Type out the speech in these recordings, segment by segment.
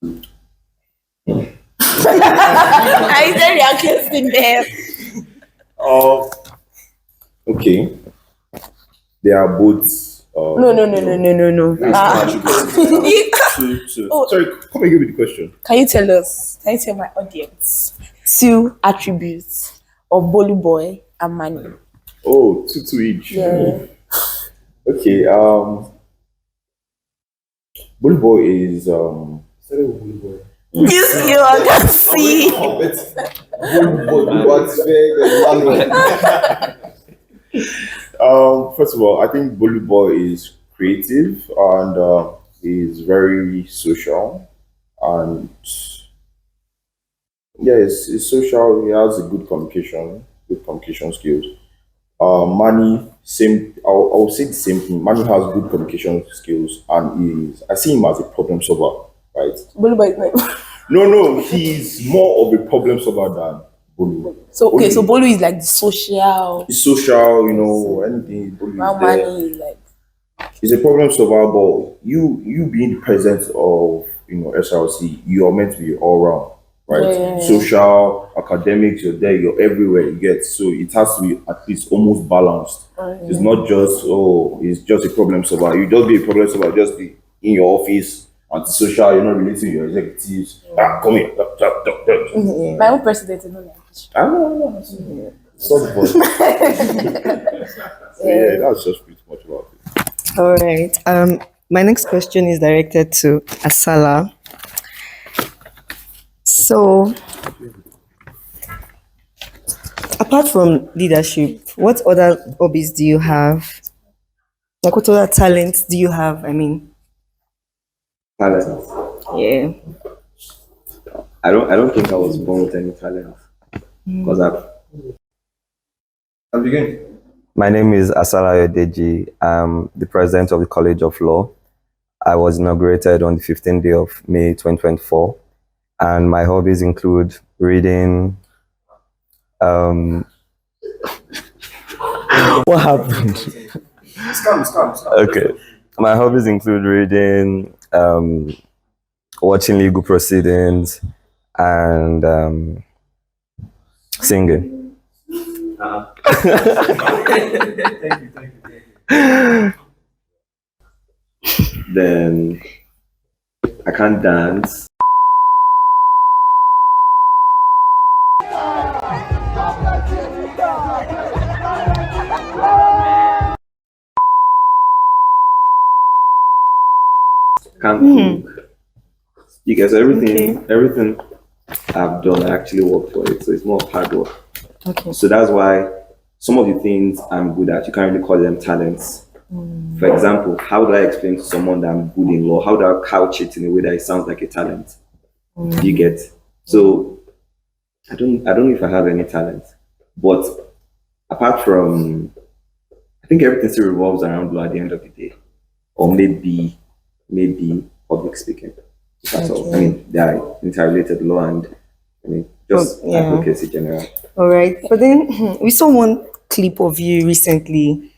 I said you are kissing them. Oh, okay. They are both. No. Oh, Sorry, come and give me the question. can you tell my audience two attributes of Bolu Boy and Mani? Oh, two each. Yeah. Okay. Bully Boy is Sorry, Bully Boy. You see, you can see. What's First of all, I think Bully Boy is creative and is very social, and yeah, it's social. He has a good communication skills. Manny, same. I'll say the same thing. Manny has good communication skills, and I see him as a problem solver, right? Bolu Boy is not. No, he's more of a problem solver than Bolu. So okay, so Bolu is like the social. He's social, anything. Bolu Now is there. Mani is like. He's a problem solver, but you being the president of SRC, you're meant to be all round, right? Yeah. Social, academics, you're there, you're everywhere. You get, so it has to be at least almost balanced. It's not just he's just a problem solver. You just be a problem solver, just be in your office, antisocial. You're not relating to your executives. Come here, My own president is not like this. I know. It's not the point. So yeah, that's just pretty much about it. All right. My next question is directed to Asala. So, apart from leadership, what other hobbies do you have? Like, what other talents do you have? I mean, Talent. yeah. I don't think I was born with any talent. Because I'm beginning. my name is Asala Yodeji. I'm the president of the College of Law. I was inaugurated on the 15th day of May 2024. And my hobbies include reading. What happened? Scam. Okay. My hobbies include reading, watching legal proceedings, and singing. Then I can't dance. Can't cook. Because everything I've done, I actually work for it. So it's more of hard work. Okay. So that's why some of the things I'm good at, you can't really call them talents. For example, how do I explain to someone that I'm good in law? How do I couch it in a way that it sounds like a talent? Do you get? So I don't know if I have any talent. But apart from, I think everything still revolves around law at the end of the day. Or maybe public speaking. That's all. I mean, they are interrelated, law and just advocacy general. All right. But then we saw one clip of you recently,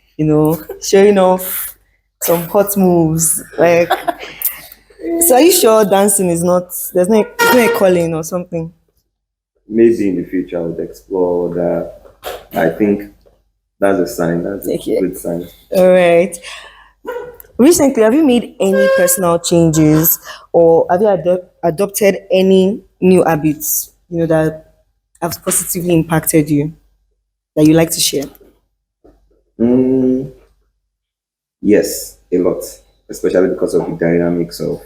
showing off some hot moves. Like, so are you sure dancing is it's not a calling or something? Maybe in the future I would explore that. I think that's a sign. That's a good sign. All right. Recently, have you made any personal changes or have you adopted any new habits, that have positively impacted you that you like to share? Yes, a lot, especially because of the dynamics of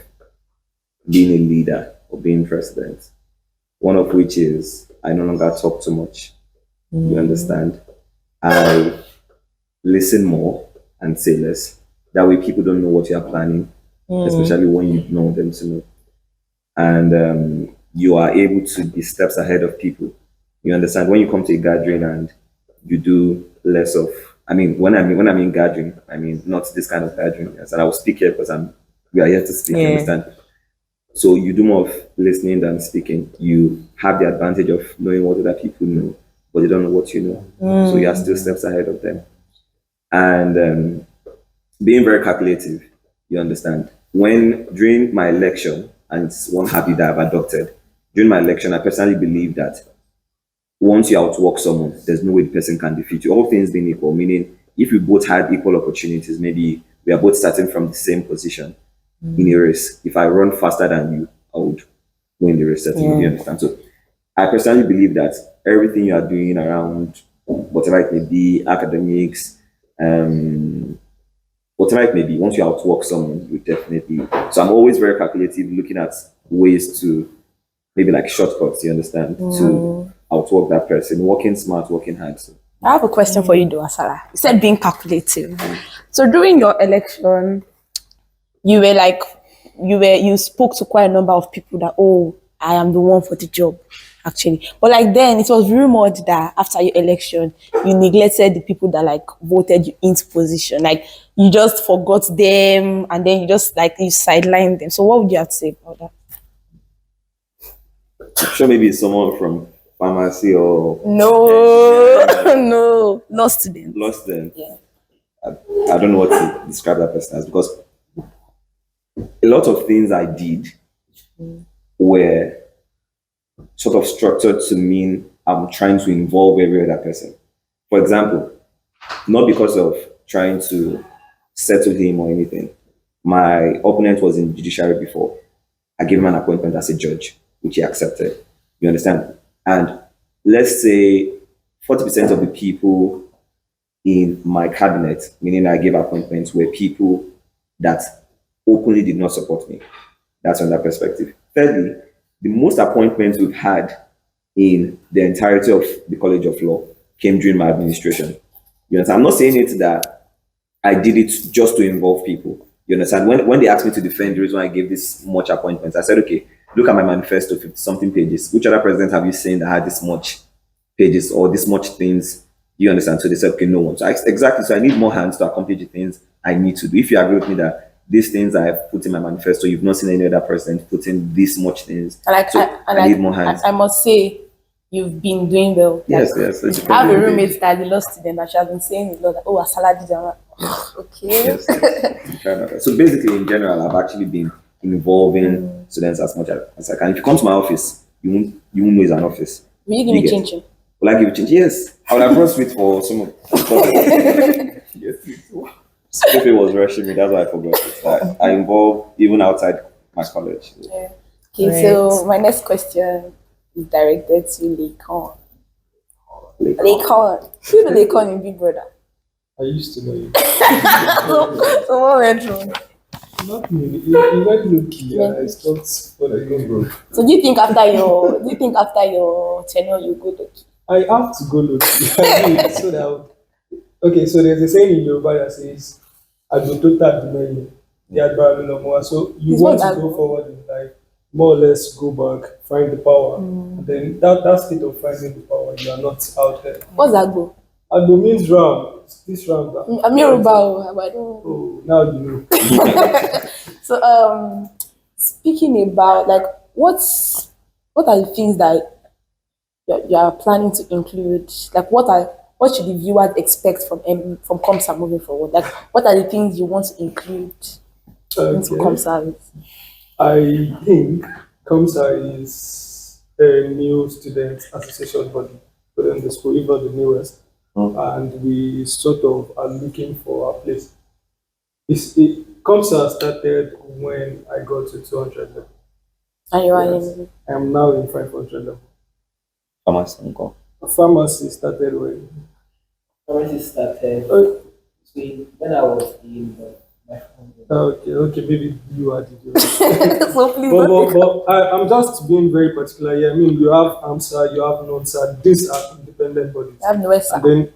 being a leader or being president. One of which is I no longer talk too much. You understand? I listen more and say less. That way people don't know what you are planning, especially when you know them to know. And you are able to be steps ahead of people. You understand? When you come to a gathering and you do less of, when I'm in gathering, not this kind of gathering. Yes, and I will speak here because we are here to speak, you understand? So you do more of listening than speaking. You have the advantage of knowing what other people know, but you don't know what you know. So you are still steps ahead of them. And being very calculative, you understand. When during my election, and it's one habit that I've adopted. During my election, I personally believe that once you outwork someone, there's no way the person can defeat you. All things being equal, meaning if we both had equal opportunities, maybe we are both starting from the same position in a race. If I run faster than you, I would win the race. Certainly, you understand? So I personally believe that everything you are doing around whatever it may be, academics, whatever it may be, once you outwork someone, you definitely. So I'm always very calculative, looking at ways to maybe like shortcuts, you understand, to outwork that person, working smart, working hard. So. I have a question for you, though, Asala. You said being calculative. So during your election, you spoke to quite a number of people that, oh, I am the one for the job, actually. But like then, it was rumored that after your election, you neglected the people that like voted you into position. Like you just forgot them, and then you just like you sidelined them. So what would you have to say about that? I'm sure maybe it's someone from pharmacy or No, no, not students. lost them. Yeah. I don't know what to describe that person as, because a lot of things I did were sort of structured to mean I'm trying to involve every other person. For example, not because of trying to settle him or anything. My opponent was in judiciary before. I gave him an appointment as a judge, which he accepted. You understand? And let's say 40% of the people in my cabinet, meaning I gave appointments, were people that openly did not support me. That's from that perspective. Thirdly, the most appointments we've had in the entirety of the College of Law came during my administration. You understand? I'm not saying it that I did it just to involve people. You understand? When they asked me to defend the reason why I gave this much appointments, I said, okay, look at my manifesto, 50-something pages. Which other president have you seen that had this much pages or this much things? You understand? So they said, okay, no one. So exactly. So I need more hands to accomplish the things I need to do. If you agree with me that these things I have put in my manifesto, you've not seen any other president put in this much things. I need more hands. I must say, you've been doing well. Yes. I have a roommate that is a law student that she has been saying a lot. Oh, Asala did that. Okay. Yes. So basically, in general, I've actually been involving students as much as I can. If you come to my office, you won't know it's an office. Will you give me chin chin? Will I give you chin chin? Yes. I would have brought sweet for some of yes. Pepe was rushing me, that's why I forgot it. I involve even outside my college. Yeah. Okay, so my next question is directed to Lekon. Lekon. Who's Lekon in Big Brother? I used to know you. So what went wrong? Not me. You went low key. I stopped when I go broke. So do you think after your tenure you go to key? I have to go low key. I mean, so that okay, so there's a saying in Yoruba that says, "I go total deny the admiral no more." So you want to go forward in life, more or less go back, find the power, and then that state of finding the power, you are not out there. What's that go? Agbo means ram. This ram. I'm Yoruba, but I don't. Oh, now you know. So speaking about like what are the things that you are planning to include? Like what should the viewers expect from ComSA moving forward? Like what are the things you want to include into ComSA? I think ComSA is a new student association body within the school, even the newest. And we sort of are looking for a place. ComSA started when I got to 200 level. And you are in? I am now in 500 level. Pharmacy. Pharmacy started when? Pharmacy started when I was in my phone. Okay, maybe you are the So please but I'm just being very particular here. I mean, you have AMSA, you have NONSA, these are independent bodies. I have no And then,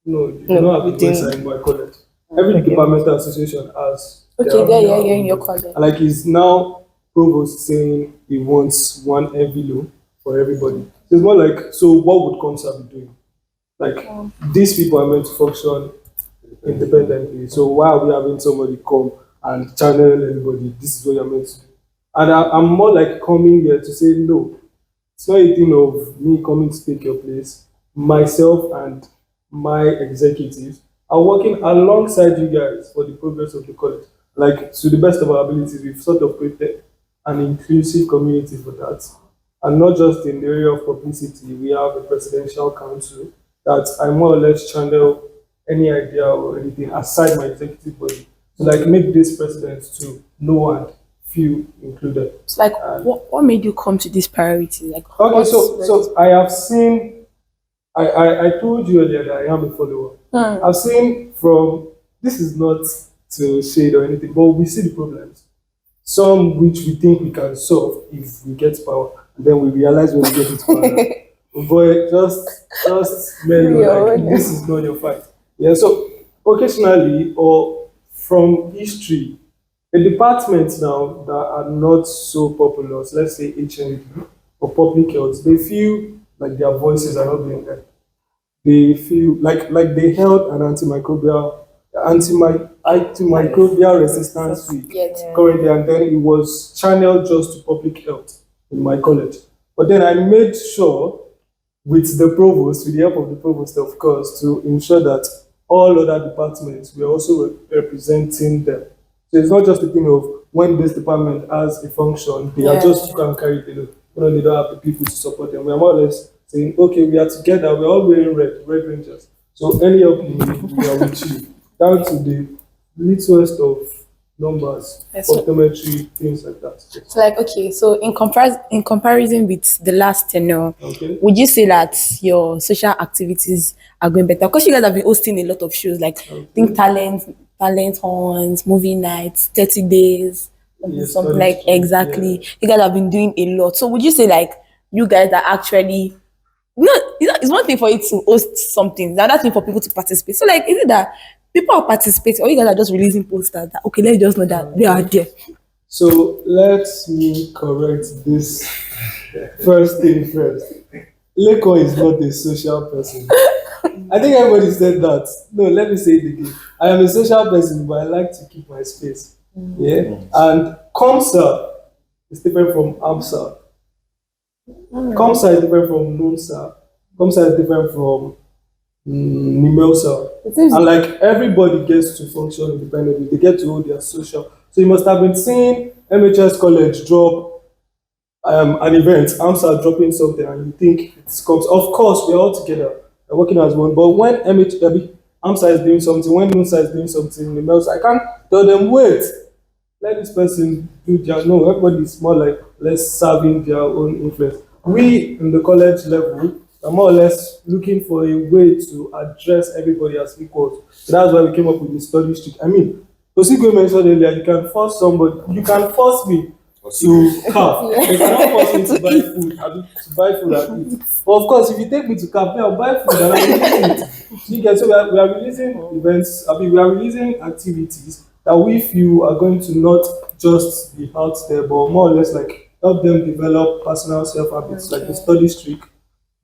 you don't have the NONSA in my college. Every departmental association has. Okay, you're in your college. And like he's now provost saying he wants one envelope for everybody. So it's more like, so what would ComSA be doing? Like these people are meant to function independently. So why are we having somebody come and channel everybody? This is what you're meant to do. And I'm more like coming here to say, no, it's not a thing of me coming to take your place. Myself and my executives are working alongside you guys for the progress of the college. Like, to the best of our abilities, we've sort of created an inclusive community for that. And not just in the area of publicity, we have a presidential council that I more or less channel any idea or anything aside my executive body to like make this president to know and feel included. It's like, what made you come to this priority? Like, Okay, so I have seen. I told you earlier that I am a follower. I've seen from this is not to shade or anything, but we see the problems. Some which we think we can solve if we get power, and then we realize when we get into power. That, oh boy, just man, like, this is not your fight. Yeah. So occasionally, or from history, a department now that are not so popular, so let's say HND or public health, they feel like their voices are not being heard. They feel like they held an antimicrobial resistance week currently, and then it was channeled just to public health in my college. But then I made sure with the provost, with the help of the provost, of course, to ensure that all other departments were also representing them. So it's not just a thing of when this department has a function, they are just to come carry it alone. They don't have the people to support them. We are more or less saying, okay, we are together, we're all wearing red rangers. So any help you need, we are with you. Down to the littlest of numbers, optometry, things like that. So like, okay, so in comparison with the last tenure, would you say that your social activities are going better? Because you guys have been hosting a lot of shows, like Think Talent Hunts, movie nights, 30 days, something like exactly. Yeah. You guys have been doing a lot. So would you say like you guys are actually it's one thing for you to host something, the other thing for people to participate. So like, is it that people are participating, or you guys are just releasing posters that okay, let's just know that they are there? So let me correct this first thing first. Leko is not a social person. I think everybody said that. No, let me say it again. I am a social person, but I like to keep my space. Yeah, and COMSA is different from AMSA. COMSA is different from NUNSA. COMSA is different from NIMELSA. And like everybody gets to function independently, they get to hold their social. So you must have been seeing MHS College drop an event, AMSA dropping something, and you think it's COMSA. Of course, we're all together, we're working as one. But when AMSA is doing something, when NUNSA is doing something, NIMELSA, I can't tell them, wait, let this person do their. No, everybody is more like less serving their own influence. We in the college level are more or less looking for a way to address everybody as equals. So that's why we came up with the study streak. I mean, Osigwe mentioned earlier, you can force me to carve. You cannot force me to buy food and eat. But of course, if you take me to cafe, I'll buy food and I'll eat it. So we are releasing events, we are releasing activities that we feel are going to not just be out there, but more or less like help them develop personal self-habits, like the study streak.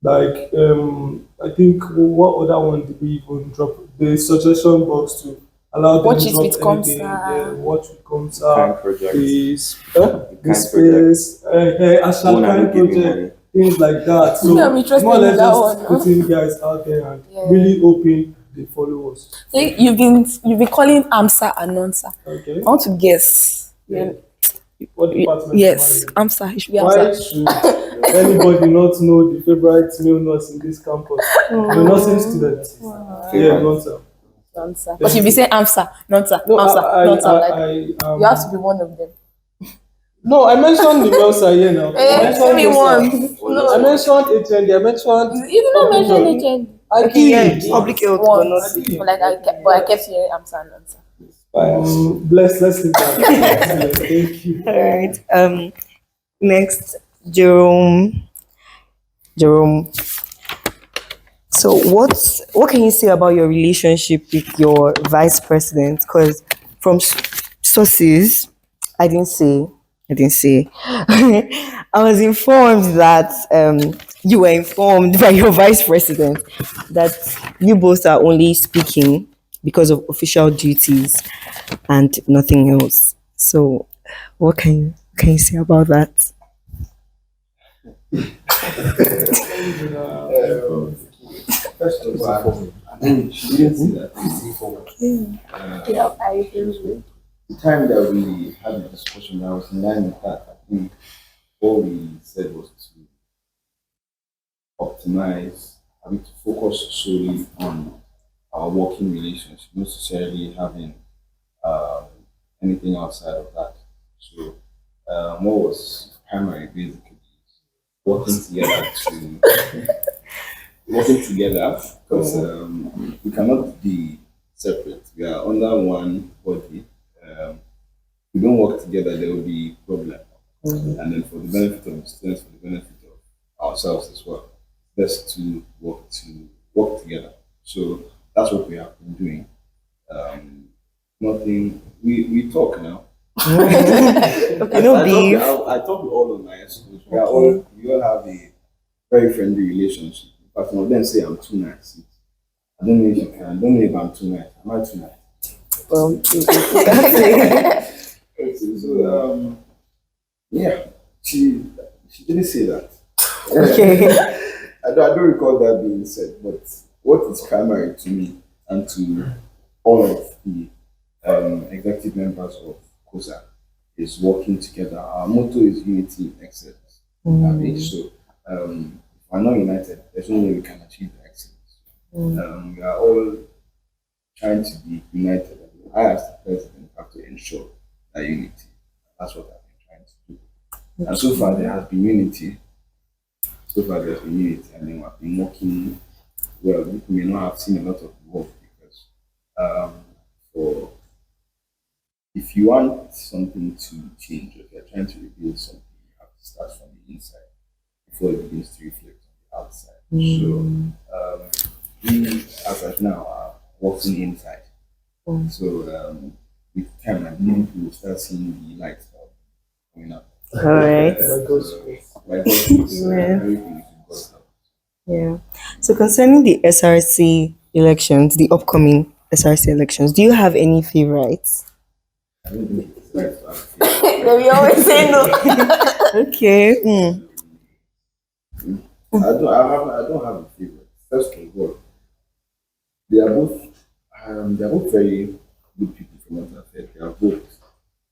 Like, I think, what other one did we even drop? The suggestion box to allow them to drop anything. Yeah, watch with COMSA, the space, Ashland project, things like that. So, more or less just putting guys out there and really hoping they follow us. So you've been calling AMSA and NONSA. Okay. I want to guess. Yeah. What department? Yes, AMSA. It should be Why AMSA. should anybody not know the favorite male nurse in this campus? The nursing students. Yeah, NONSA. But you'll be saying AMSA, NONSA, No, AMSA, NONSA. You have to be one of them. No, I mentioned the NONSA here now. Tell me one. No. I mentioned HND. I mentioned. You did not mention HND. I did. Public health, but I kept hearing AMSA and NONSA. Let's leave that. Thank you. All right. Next, Jerome. So what can you say about your relationship with your vice president? Because from sources, I didn't say. I was informed that you were informed by your vice president that you both are only speaking because of official duties and nothing else. So what can you say about that? First of all, I think she didn't see that. The time that we had the discussion, I was in line with that. think all we said was to optimize, having to focus solely on our working relationship, not necessarily having um, anything outside of that. So, what was primary basically is working together to working together because we cannot be separate. We are under one body. Um, if we don't work together, there will be problem. And then for the benefit of the students, for the benefit of ourselves as well, best to work together. So that's what we have been doing. Nothing. We talk now. Okay, no beef. I talk with all of my schools. We all have a very friendly relationship. But some of them say I'm too nice. I don't know if you can. I don't know if I'm too nice. Am I too nice? Well, Okay, so yeah, she didn't say that. okay. I don't recall that being said, but what is primary to me and to all of the executive members of COSA is working together. Our motto is unity in excellence. Okay, so if we're not united, there's no way we can achieve the excellence. We are all trying to be united. I, as the president, have to ensure that unity. That's what I've been trying to do. And so far, there has been unity. So far, there's been unity, and then we've been working well. We may not have seen a lot of work because for if you want something to change, if you're trying to rebuild something, you have to start from the inside before it begins to reflect on the outside. So we, as of now, are working inside. So with time, I believe we will start seeing the light coming up. All right. Like God's Yeah. everything is in God's hands. Yeah. So concerning the SRC elections, the upcoming SRC elections, do you have any favorites? I don't think it's right to have faith. Then we always say no. Okay. I don't have a favorite. First of all, they are both very good people from what I've heard. They have both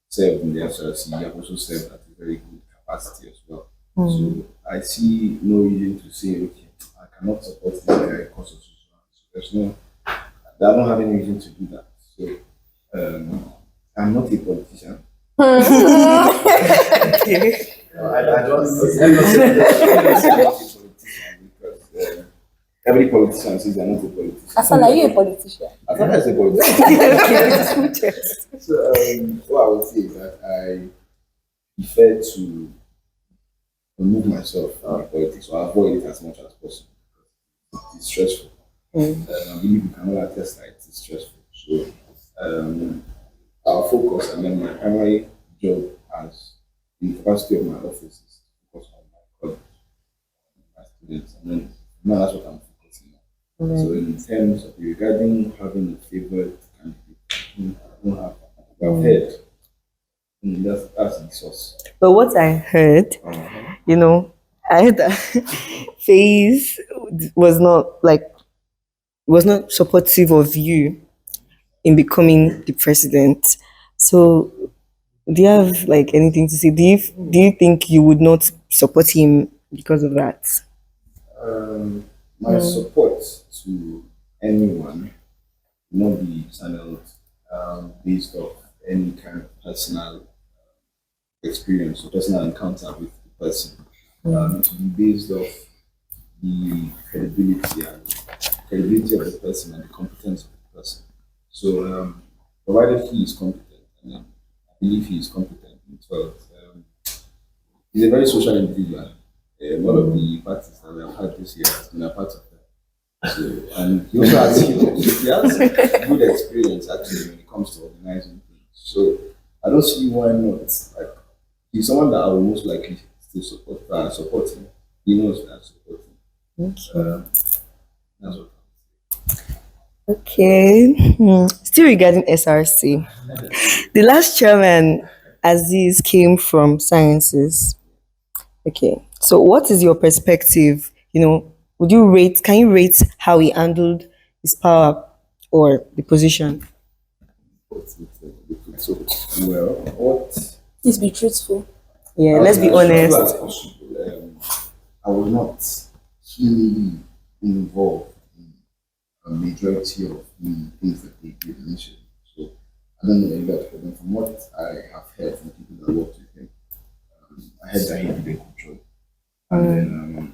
served in the SRC. They have also served at a very good capacity as well. So I see no reason to say, okay, I cannot support this guy because of so. There's no, I don't have any reason to do that. So I'm not a politician. Okay. I don't. I'm not a politician because every politician says they're not a politician. Asala, are you a politician? I thought I was a politician. So what I would say is that I prefer to remove myself from politics or avoid it as much as possible. It's stressful. I believe you can all attest that it's stressful. So our focus and then my primary job as the capacity of my office is to focus on my colleagues, my students, and then now that's what I'm focusing on. So in terms of regarding having a favorite candidate, I don't have. I've heard. That's the source. But what I heard, I heard that FaZe was not supportive of you in becoming the president. So do you have like anything to say? Do you think you would not support him because of that? My support to anyone will not be channeled based off any kind of personal experience or personal encounter with the person. To be based off the credibility of the person and the competence of the person. So provided he is competent, and I believe he is competent in 12. He's a very social individual. A lot of the parties that we have had this year has been a part of that. So, and he also has, he has good experience actually when it comes to organizing things. So I don't see why not. Like, he's someone that I will most likely still support him. He knows that I support him. That's what. Okay. Still regarding SRC, the last chairman, Aziz, came from sciences. Okay. So what is your perspective? Can you rate how he handled his power or the position? So, well, what Please be truthful. Yeah, let's be As little honest. as possible. I was not keenly involved in a majority of the things that they did initially. So I don't know a lot, but then from what I have heard from people that worked with him, I heard that he did a good job. And then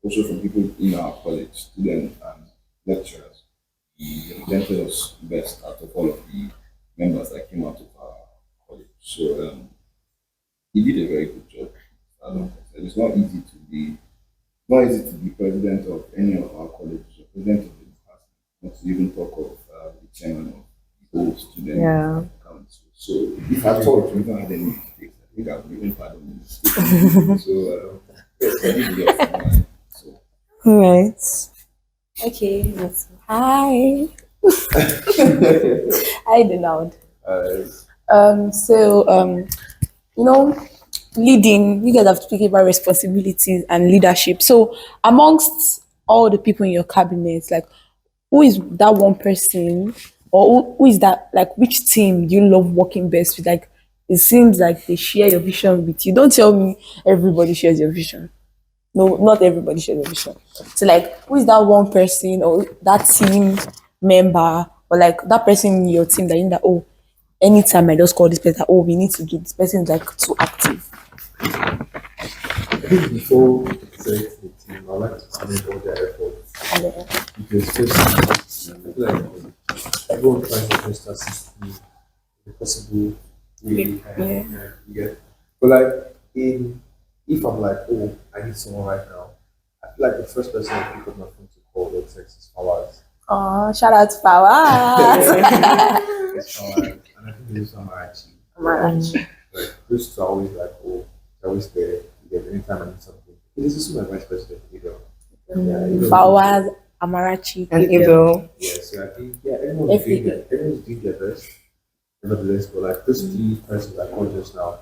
also from people in our college, students and lecturers, he represented us best out of all of the members that came out of our college. So he did a very good job. It's not easy to be president of any of our colleges or president of the department, not to even talk of the chairman of the whole student Yeah. council. So if I thought we don't have any mistakes, I think I would even pardon the mistakes. So yes, I did a lot of mine. So All right. Okay. Hi. Hi, Donald. You know, leading, you guys have to speak about responsibilities and leadership. So, amongst all the people in your cabinet, like, who is that one person, or who is that, like, which team do you love working best with? Like, it seems like they share your vision with you. Don't tell me everybody shares your vision. No, not everybody shares your vision. So, like, who is that one person or that team member, or like that person in your team that you know that, oh, anytime I just call this person, oh, we need to do this person is like too active. I think before saying to the team, I like to commend all their efforts. Because first, I feel like everyone tries their best to assist me in the possible way. You get, but like if I'm like, oh, I need someone right now, I feel like the first person I pick up my phone to call or text is Fawaz. Oh, shout out to Fawaz. It's Fawaz, and I think it's Amarachi. Like those two are always like, oh, they're always there. You get anytime I need something. It is also my vice president, Abel. Yeah, Abel. Fawaz, Amarachi, And Abel. Yeah, so I think everyone's doing their best. Nevertheless, but like those three persons I called just now,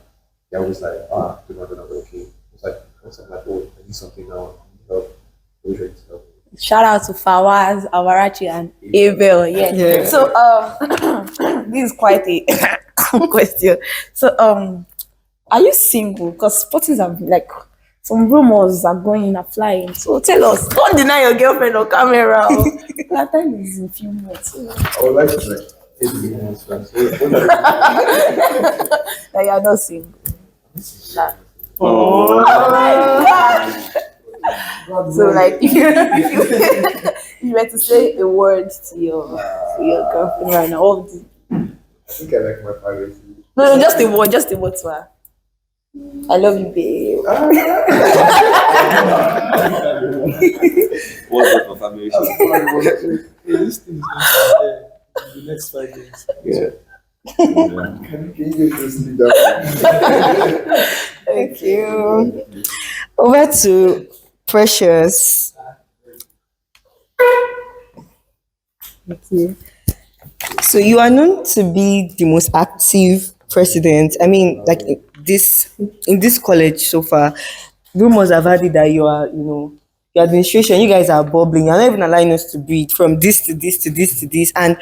they're always like, do not okay. It's like once I'm like, oh, I need something now, I need help, always ready to help. Shout out to Fawaz, Amarachi, and Abel. Yeah. So this is quite a question. So are you single? Because spottings have like some rumors are going are flying. So tell us, don't deny your girlfriend on camera. That time is in a few months. I would like to like take the woman's friends. That you are not single. Oh. Oh my God. So like if you were to say a word to your girlfriend right now, what would you? I think I like my privacy. No, just a word to her. I love you, babe. What's the confirmation? This thing is going to in the next 5 days. Yeah. can you just leave that? Thank you. Over to Precious. Thank you. So you are known to be the most active president. I mean, like in this college so far, rumors have had it that you are, your administration, you guys are bubbling. You're not even allowing us to breathe from this to this to this to this. And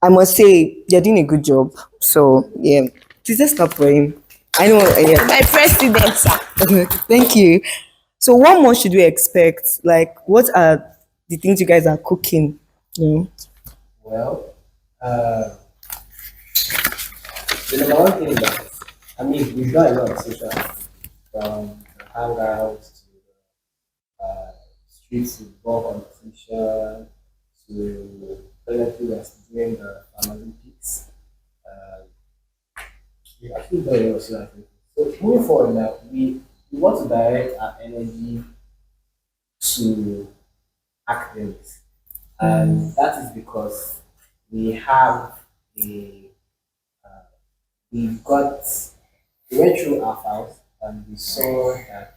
I must say, you're doing a good job. So yeah, please just stop for him. I know. Yeah. My president, sir. Thank you. So what more should we expect? Like, what are the things you guys are cooking? Well, the number one thing that we've done a lot of social activities, from the hangouts to the streets football competition to currently we are doing the Olympics. We've actually done a lot of social activities. So moving forward now, we want to direct our energy to academics, and that is because we have we went through our files and we saw that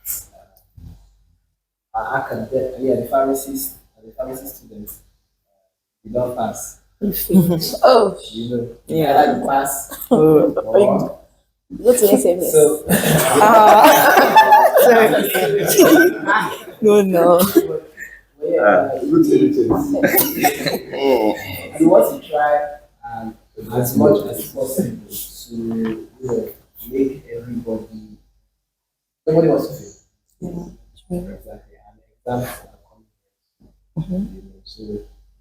our academic, the pharmacy students, we don't pass. Oh, Yeah, you pass. go to SMS. So, No. we want to try as much as possible to make everybody Nobody wants to fail. Yeah. Exactly. And exams are coming. So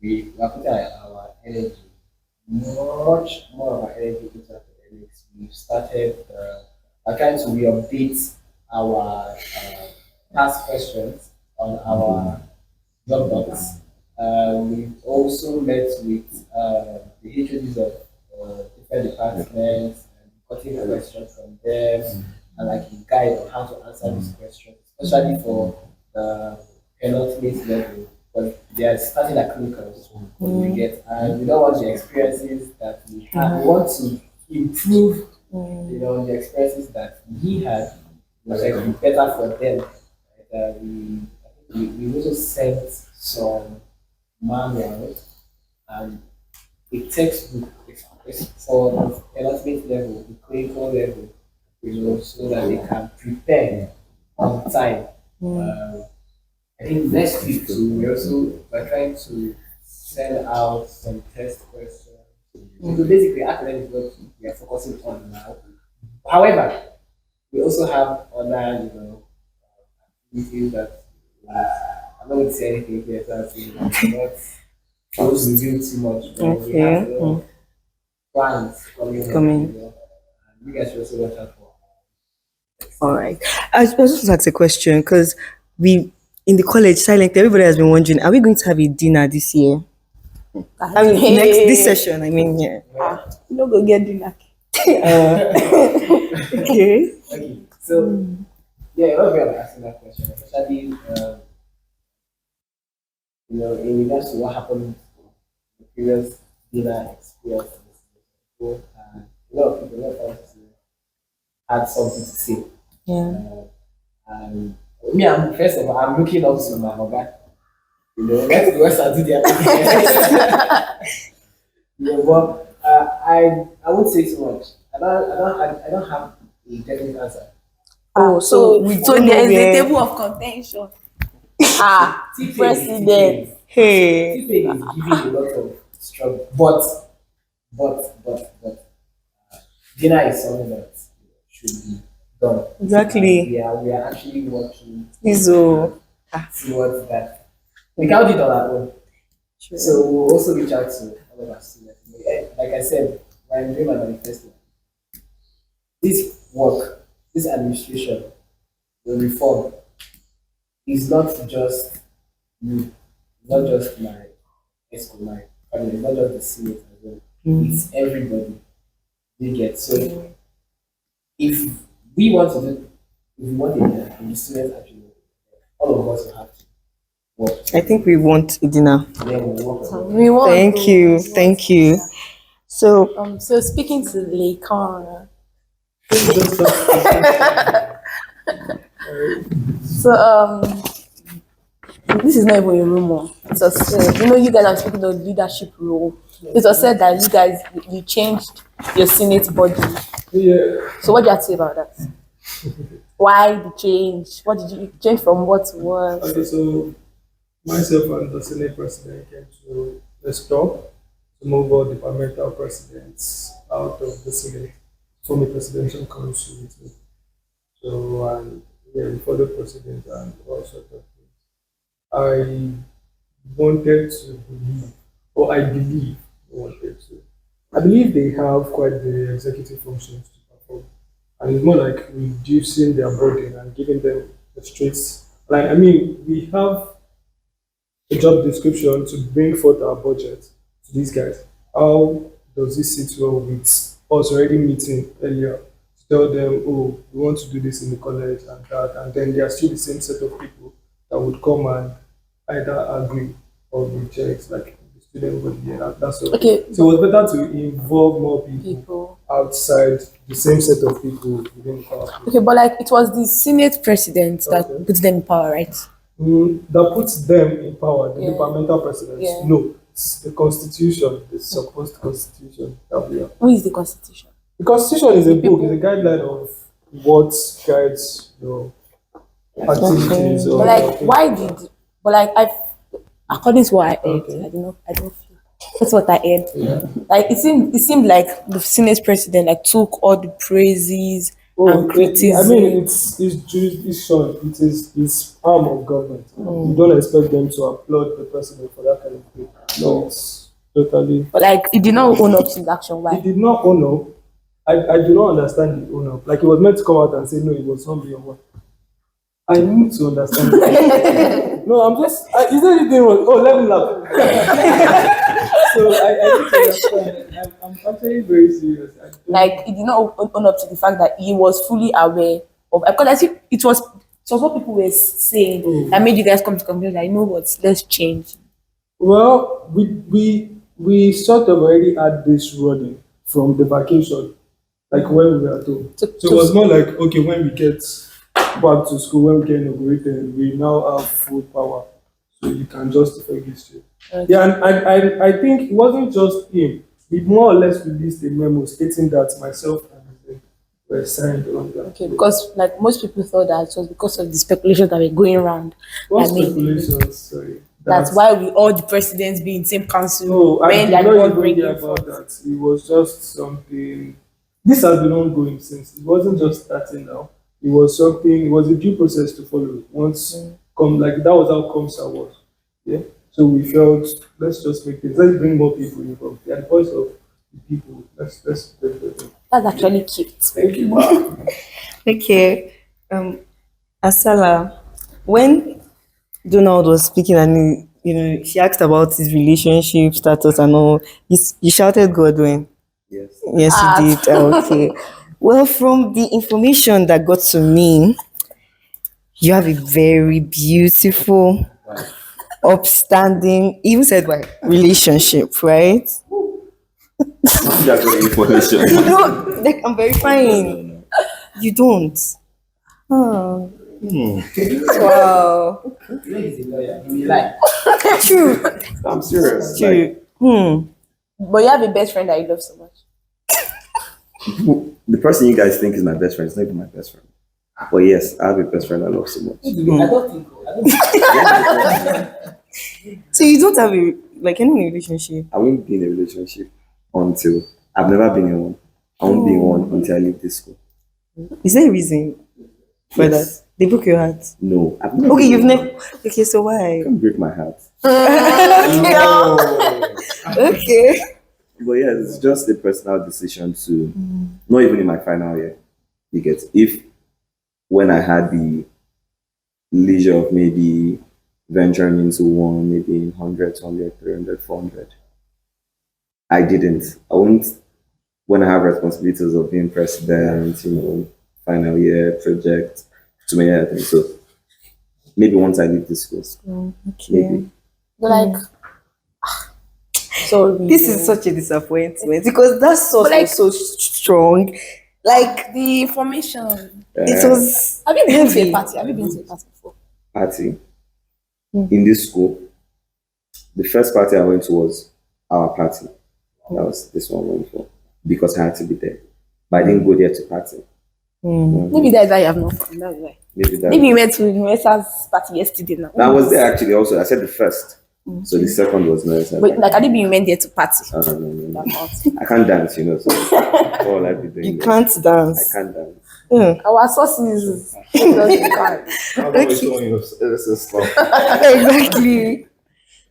we are putting our energy, much more of our energy into academics. We've started, we're trying to re-update our past questions on our job docs. We've also met with the HODs of different departments and gotten questions from them and like a guide on how to answer these questions, especially for the penultimate level. But they are starting at clinicals, we get, and we don't want the experiences that we had. We want to improve, the experiences that he had, like be better for them. We also sent some manuals and a textbook for the penultimate level, the clinical level, so that they can prepare on time. I think next week too, we're trying to send out some test questions. So basically, academic is what we are focusing on now. However, we also have other, activities that I'm not going to say anything here, so I'm not close to do too much. But we have a lot of plans coming. And you guys should also watch out for. All right. I was just to ask a question because we in the college silently everybody has been wondering, are we going to have a dinner this year? I mean next this session, I mean yeah. You don't go get dinner. Okay. Okay, so yeah, a lot of people are asking that question, especially in regards to what happened in the previous dinner experience. So, a lot of us had something to say. Yeah. And me, first of all, I'm looking up to my mother. Let the West do their thing. But I won't say too much. I don't have a definite answer. So we there don't know is a where- table of contention. T-Pain President. Hey. is giving a lot of struggle, but dinner is something that should be done. Exactly. And we are actually working So towards that. We can't do it on our own. So we'll also reach out to all of our students. Like I said, when I'm doing my manifesto, this work, this administration, the reform is not just me, it's not just my ESCO, my family, it's not just the Senate as well. It's everybody. You get so if we want to do, if we want it, and the students actually, all of us will have to work. I think we want a dinner. Then we'll work on it. We want Thank you. So So speaking to Lacan. So this is not even a rumor. It was said, you guys are speaking of leadership role. It was said that you changed your Senate body. Yeah. So what do you have to say about that? Why the change? What did you change from what to what? Okay, so myself and the Senate President came to a stop to move all departmental presidents out of the Senate, form a presidential council with me. So, and yeah, we followed president and all sorts of things. I wanted to believe, or I believe, I believe they have quite the executive functions to perform. And it's more like reducing their burden and giving them the straight. Like, I mean, we have a job description to bring forth our budget to these guys. How does this sit well with us already meeting earlier to tell them, oh, we want to do this in the college and that, and then there are still the same set of people that would come and either agree or reject, like the student body, and that's all. Okay. So it was better to involve more people People. outside the same set of people within the power. Okay, but like it was the Senate president that Okay. put them in power, right? That puts them in power, the Yeah. departmental presidents. Yeah. No, it's the constitution, the supposed constitution that we have. Who is the constitution? The constitution is a The book, people. it's a guideline of what guides your activities. But like, according to what I heard, Okay. I don't feel. That's what I heard. Like it seemed like the Senate president like took all the praises and criticism. I mean, it's jurisdiction. It's arm of government. You don't expect them to applaud the president for that kind of thing. No, it's totally. But like, he did not own up to his action. He Why? did not own up. I do not understand the own up. Like, he was meant to come out and say no, it was not me or what. I need to understand. No, I'm just. Is there anything wrong? Oh, let me laugh. So I need to understand. I'm actually very serious. Like, he did not own up to the fact that he was fully aware of, because I think it was what people were saying that made you guys come to conclusion that, you know what, let's change. Well, we sort of already had this running from the vacation, like when we were at home. So it was more like, okay, when we get back to school, when we get inaugurated, we now have full power, so you can justify history. Okay. Yeah, and I think it wasn't just him. He more or less released a memo stating that myself and him were signed on that. Okay, because like most people thought that it was because of the speculations that were going around. What I mean, speculations? Sorry. that's why we all the presidents be in same council No, I when did they are not not even bringing hear about forth. that. It was just something. This has been ongoing since. It wasn't just starting now. It was something. It was a due process to follow. Once like that was how COMSA was. Yeah. So we felt, let's just make things. Let's bring more people involved. The voice of the people. Let's That's actually cute. Thank you, ma. Okay. Asala, when Donald was speaking and she asked about his relationship status and all, you shouted Godwin. Yes. Yes, you did. Okay. Well, from the information that got to me, you have a very beautiful, upstanding, even said why, relationship, right? That's the information. No, like I'm verifying. You don't. Oh. Wow. He's a lawyer. He will lie. True. I'm serious. True. But you have a best friend that you love so much. The person you guys think is my best friend is not even my best friend. But yes, I have a best friend I love so much. I don't think. So you don't have any relationship? I won't be in a relationship until I've never been in one. I won't be in one until I leave this school. Is there a reason for Yes. that? They broke your heart. No, I've never Okay, been you've in never. one. Okay, so why? You can't break my heart. Okay. But yes, it's just a personal decision to not even in my final year. You get if when I had the leisure of maybe venturing into one, maybe in 100, 200, 300, 400. I didn't. I won't when I have responsibilities of being president, final year project, too many other things. So maybe once I leave the schools. Okay. Maybe. But like, sorry. This is such a disappointment because that source But like- was so strong. Like The information. it was. Have you been to heavy. a party? Have you been to a party before? Party in this school. The first party I went to was our party. That was this one I went for because I had to be there. But I didn't go there to party. Maybe that's why you have not fun. That's why. Maybe you went to Nuesa's party yesterday now. I was there actually also. I said the first. So the second was nice. But like, I didn't you went there to party. No. I can't dance, so all I be doing. You there. can't I dance. can't dance. Our sources. How about showing your stuff? Exactly. Okay.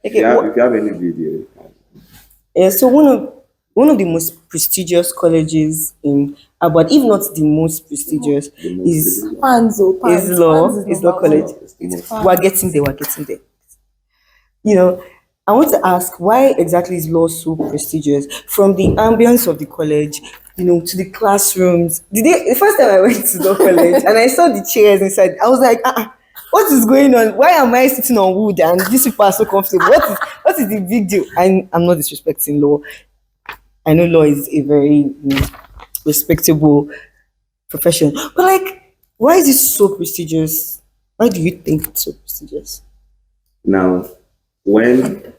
If you have any video, So one of the most prestigious colleges in Abad, if not the most prestigious, is Panzo. law college. We're getting there. I want to ask, why exactly is law so prestigious? From the ambience of the college, to the classrooms. The first time I went to law college and I saw the chairs inside, I was like, what is going on? Why am I sitting on wood and these people are so comfortable? What is the big deal? I'm not disrespecting law. I know law is a very respectable profession, but like, why is it so prestigious? Why do you think it's so prestigious? now when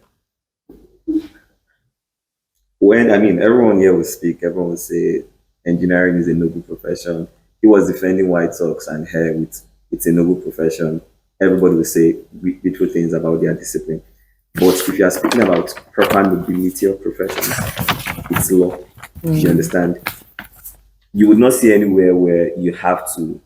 everyone here will speak, everyone will say engineering is a noble profession. He was defending White Sox and hair with it's a noble profession. Everybody will say beautiful things about their discipline. But if you are speaking about proper nobility of professions, it's law. You understand? you would not see anywhere where you have to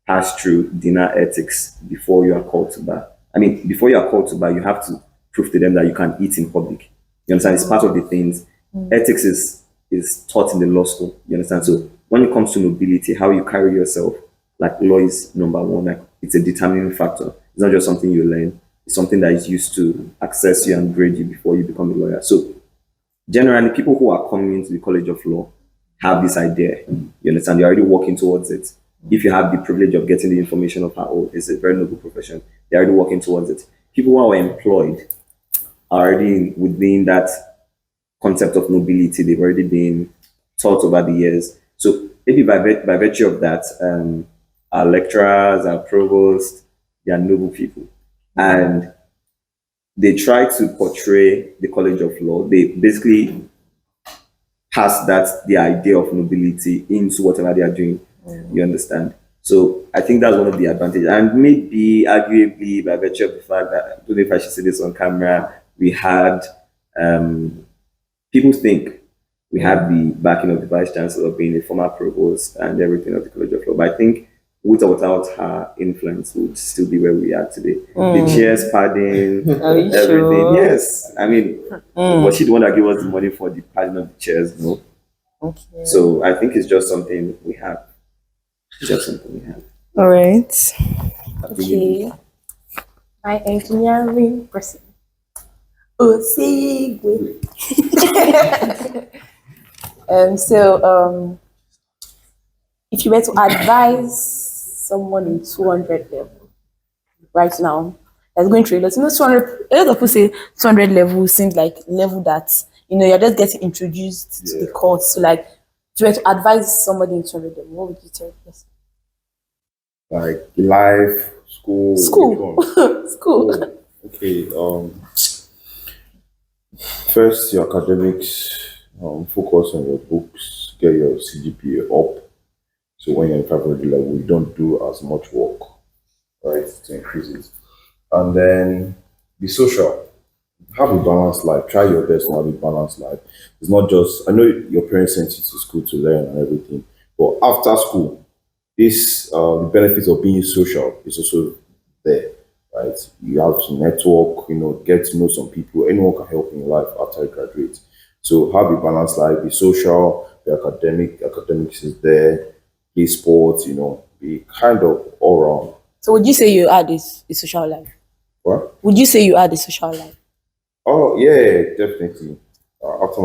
pass through dinner ethics before you are called to bar. I mean, before you are called to bar, you have to prove to them that you can eat in public. You understand? It's part of the things. Ethics is taught in the law school. You understand? So when it comes to nobility, how you carry yourself, like law is number one. Like it's a determining factor. It's not just something you learn. It's something that is used to access you and grade you before you become a lawyer. So generally, people who are coming into the College of Law have this idea. You understand? They're already working towards it. If you have the privilege of getting the information of how old, it's a very noble profession. They're already working towards it. People who are employed are already within that concept of nobility. They've already been taught over the years. So maybe by virtue of that, our lecturers, our provosts, they are noble people. And they try to portray the College of Law. They basically pass the idea of nobility into whatever they are doing. You understand? So I think that's one of the advantages. And maybe arguably by virtue of the fact that, I don't know if I should say this on camera, we had people think we had the backing of the Vice Chancellor being a former provost and everything of the College of Law. But I think with or without her influence, we would still be where we are today. The chairs, padding, everything. Sure? Yes. I mean, was she the one that gave us the money for the padding of the chairs? No. Okay. So I think it's just something we have. It's just something we have. All right. Okay. My engineering person. Oh, see. If you were to advise someone in 200 level right now that's going through a lot, 200, a lot of people say 200 level seems like level that, you're just getting introduced to the course. So like, if you were to advise somebody in 200 level, what would you tell the person? Like life, school. School. School. Okay. First, your academics. Focus on your books. Get your CGPA up. So when you're in 500 level, you don't do as much work, right, to increase it. And then be social. Have a balanced life. Try your best to have a balanced life. It's not just, I know your parents sent you to school to learn and everything, but after school, this the benefits of being social is also there, right? You have to network, get to know some people. Anyone can help in your life after you graduate. So have a balanced life. Be social. Be academic. Academics is there. Play sports. Be kind of all around. So would you say you had a social life? What? Would you say you had a social life? Oh yeah, definitely. After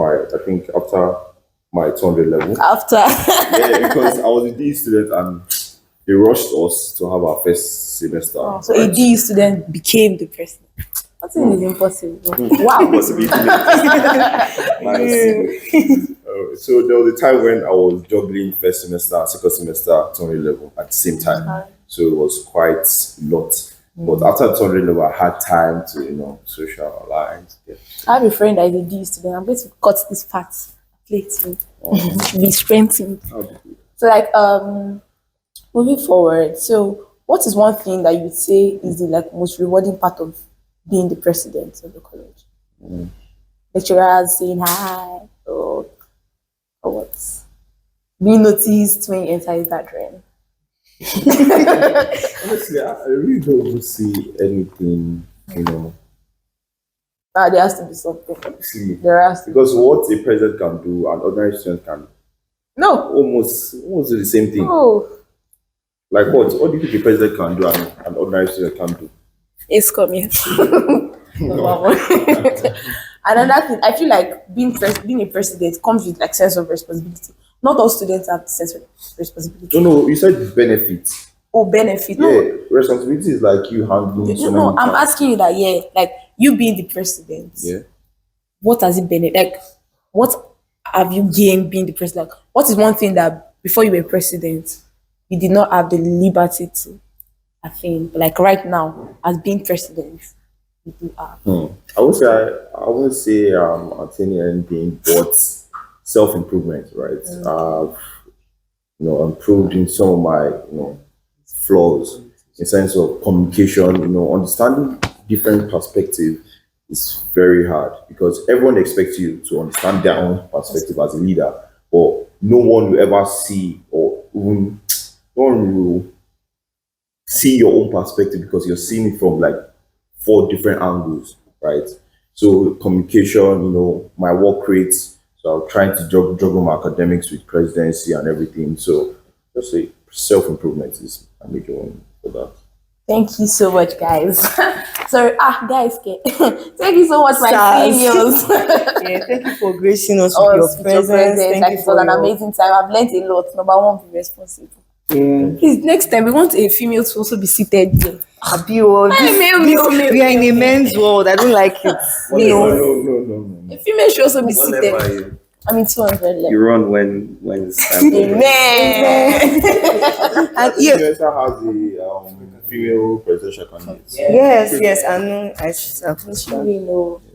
my 200 level. After. Yeah, because I was a D student and they rushed us to have our first semester. So a D student became the president. Nothing is impossible. Wow. Possibility. Nice. So there was a time when I was juggling first semester and second semester 200 level at the same time. So it was quite a lot. But after 200 level, I had time to, socialize. Yeah. I have a friend that is a D student. I'm going to cut this part. Plate to be strengthened. So like moving forward, so what is one thing that you would say is the most rewarding part of being the president of the college? Lecturers saying hi or what? Being noticed when you enter his gathering. Honestly, I really don't see anything, There has to be something. See, There has to be. because what a president can do, an ordinary student can No. almost do the same thing. Oh. Like what? What do you think a president can do and an ordinary student can do? It's coming. Another thing, I feel like being a president comes with like sense of responsibility. Not all students have the sense of responsibility. No, you said benefits. Oh, benefit. Yeah, No, responsibility is like you handling so no, many I'm tasks. asking you that, like you being the president, Yeah. what has it been? Like, what have you gained being the president? Like, what is one thing that before you were president, you did not have the liberty to attain? But like right now, as being president, you do have. I wouldn't say attaining anything but self-improvement, right? I've improved in some of my flaws in sense of communication, understanding different perspective is very hard because everyone expects you to understand their own perspective as a leader. but no one will ever see, or even no one will see your own perspective because you're seeing it from like 4 different angles, right? So communication, my work rates. So I'm trying to juggle my academics with presidency and everything. So just say self-improvement is a major one for that. Thank you so much, guys. Sorry, guys, thank you so much, my Stars. seniors. Yeah, thank you for gracing us with your presence. Thank Like, you it for was an your... amazing time. I've learned a lot. Number one, be responsible. Please, next time we want a female to also be seated here. Happy world. We are in a men's world. I don't like it. No. A female should also be Whatever seated. you, I mean, 200 left. you run when it's time. Amen. And Yes, has the female presidential candidate. yes, I know.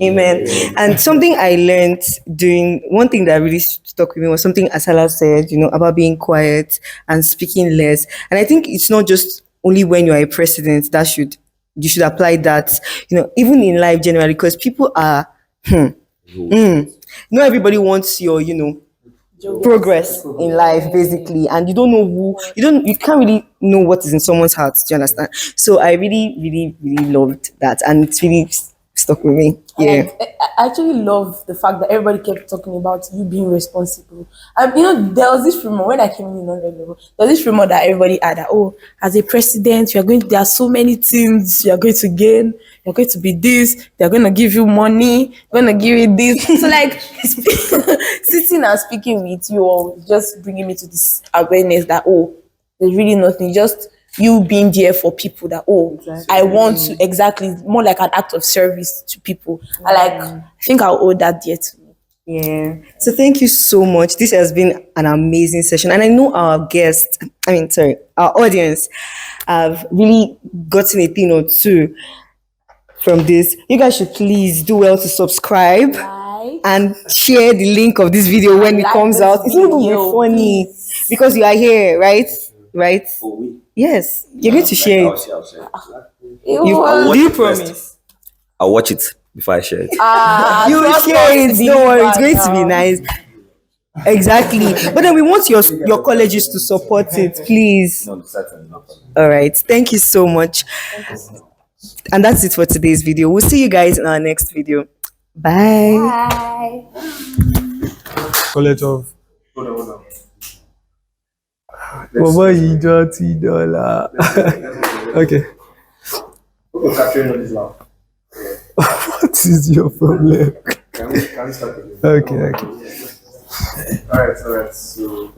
Amen. And something I learned doing one thing that really stuck with me was something Asala said, about being quiet and speaking less. And I think it's not just only when you are a president you should apply that, even in life generally, because people are, not everybody wants your, progress in life basically, and you don't know you can't really know what is in someone's heart. Do you understand? So I really, really, really loved that, and it's really stuck with me. Yeah. I actually love the fact that everybody kept talking about you being responsible. There was this rumor when I came in 100 level. There was this rumor that everybody had that, as a president, there are so many things you are going to gain. You're going to be this. They're going to give you money. They're going to give you this. So like sitting and speaking with you all just bringing me to this awareness that there's really nothing. Just you being there for people that I want to exactly more like an act of service to people. I think I'll owe that dear to me. Yeah. So thank you so much. This has been an amazing session. And I know our our audience have really gotten a thing or two from this. You guys should please do well to subscribe and share the link of this video when it comes out. It's not going to be funny because you are here, right? Right? Yes. You're going to share it. Do you promise? I'll watch it before I share it. You will share it. Don't worry. It's going to be nice. Exactly. But then we want your colleges to support it, please. No, certainly not. All right. Thank you so much. And that's it for today's video. We'll see you guys in our next video. Bye. Bye. College of. Hold on. Mama, you dirty dollar. Okay. Who's capturing on this now? What is your problem? Can we start again? Okay. Alright. So,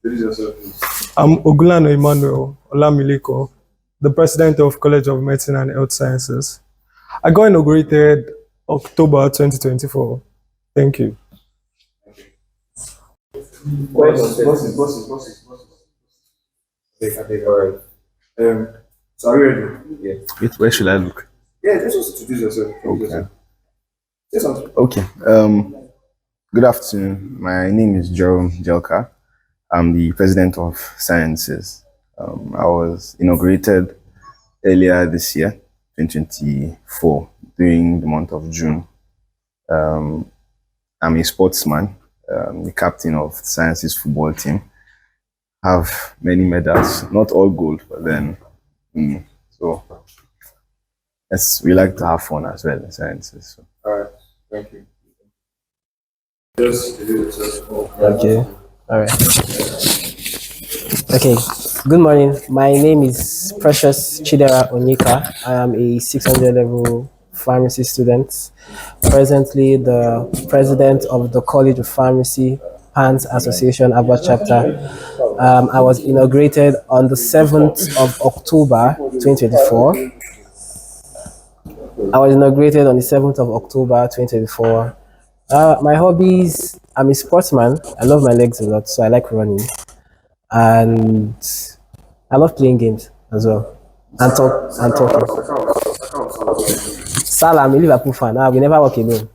introduce yourself, please. I'm Ogulano Emmanuel Olamileko, the president of College of Medicine and Health Sciences. I got inaugurated October 2024. Thank you. Bosses. Okay, alright. So are you ready? Yeah. Wait, where should I look? Yeah, just introduce yourself. Okay. Say something. Okay. Good afternoon. My name is Jerome Jelka. I'm the president of Sciences. I was inaugurated earlier this year, 2024, during the month of June. I'm a sportsman, the captain of Sciences football team. Have many medals, not all gold, but then so yes, we like to have fun as well in Sciences. So. Alright, thank you. Just introduce yourself. Okay. All right. Okay. Good morning. My name is Precious Chidera Onyeka. I am a 600 level pharmacy student. Presently, the president of the College of Pharmacy PANS Association Aba chapter. I was inaugurated on the 7th of October 2024. I was inaugurated on the 7th of October 2024. My hobbies, I'm a sportsman. I love my legs a lot, so I like running. And I love playing games as well. And talking. Salah, I'm a Liverpool fan. We never walk alone.